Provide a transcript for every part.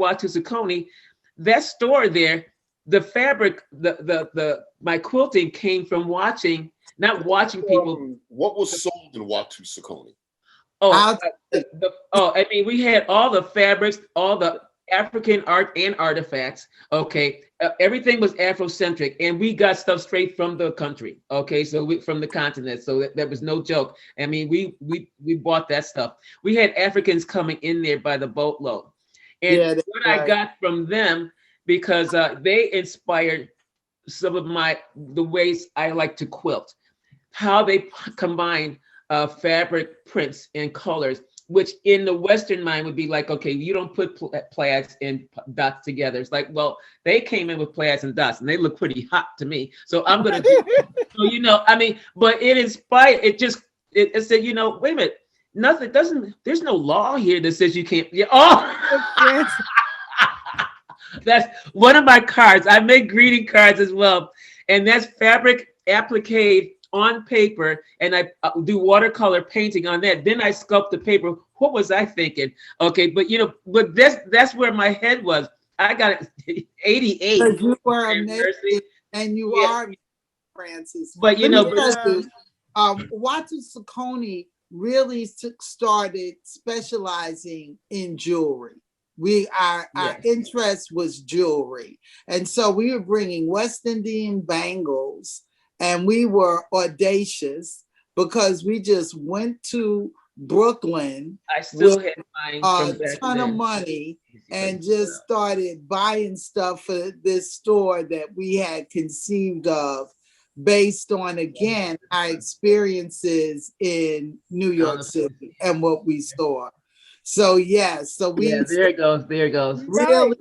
Watu Sokoni, that store there, the fabric, my quilting came from not watching people. What was sold in Watu Sokoni? I mean, we had all the fabrics, all the African art and artifacts. Okay, everything was Afrocentric, and we got stuff straight from the country. Okay, so from the continent. So that was no joke. I mean, we bought that stuff. We had Africans coming in there by the boatload, and what I got from them, because they inspired some of the ways I like to quilt, how they combine fabric prints and colors, which in the Western mind would be like, okay, you don't put plaids and dots together. It's like, well, they came in with plaids and dots and they look pretty hot to me. So I'm going to do it. So, I mean, but it inspired, it said, wait a minute, there's no law here that says you can't. That's one of my cards. I make greeting cards as well. And that's fabric applique on paper, and I do watercolor painting on that. Then I sculpt the paper. What was I thinking? Okay, but but that's where my head was. I got 88. But you were amazing, and you are, Frances. But Watu Sokoni really started specializing in jewelry. Our interest was jewelry, and so we were bringing West Indian bangles. And we were audacious because we just went to Brooklyn. I still had mine a ton of money and just started buying stuff for this store that we had conceived of based on, again, our experiences in New York City and what we saw. So, so we... Yeah, there it goes. Really,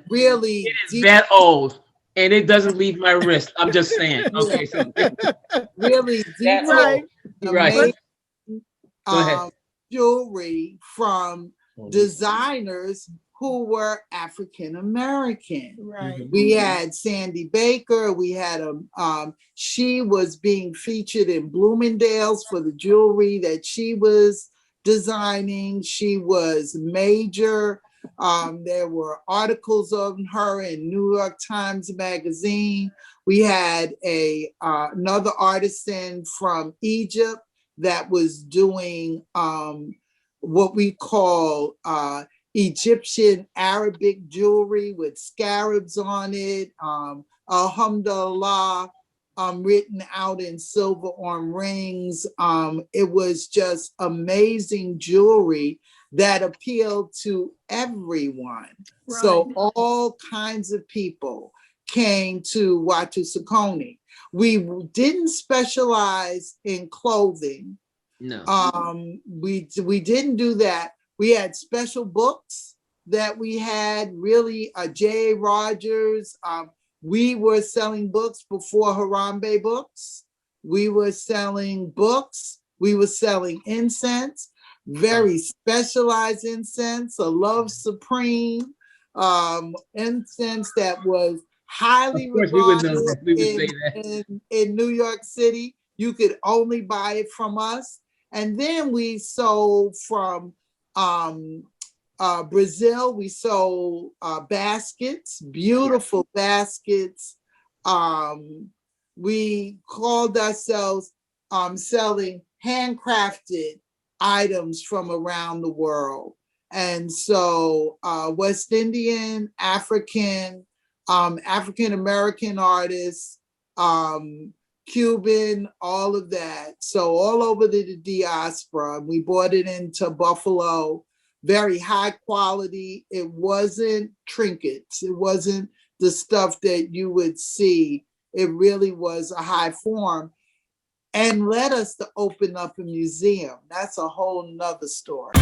really... It is that old. And it doesn't leave my wrist. I'm just saying. Okay, so really right. Jewelry from designers who were African American. Right. We had Sandy Baker. We had she was being featured in Bloomingdale's for the jewelry that she was designing. She was major. There were articles on her in New York Times Magazine. We had another artisan from Egypt that was doing what we call Egyptian Arabic jewelry with scarabs on it, Alhamdulillah, written out in silver on rings. It was just amazing jewelry that appealed to everyone. Right. So all kinds of people came to Watu Sokoni. We didn't specialize in clothing. No. We didn't do that. We had special books that we had, really, J.A. Rogers. We were selling books before Harambe books. We were selling books. We were selling incense. Very specialized incense, a Love Supreme incense that was highly regarded in New York City. You could only buy it from us. And then we sold from Brazil. We sold baskets, beautiful baskets. We called ourselves selling handcrafted items from around the world. And so West Indian, African, African-American artists, Cuban, all of that. So all over the diaspora. We brought it into Buffalo, very high quality. It wasn't trinkets. It wasn't the stuff that you would see. It really was a high form. And led us to open up a museum. That's a whole nother story.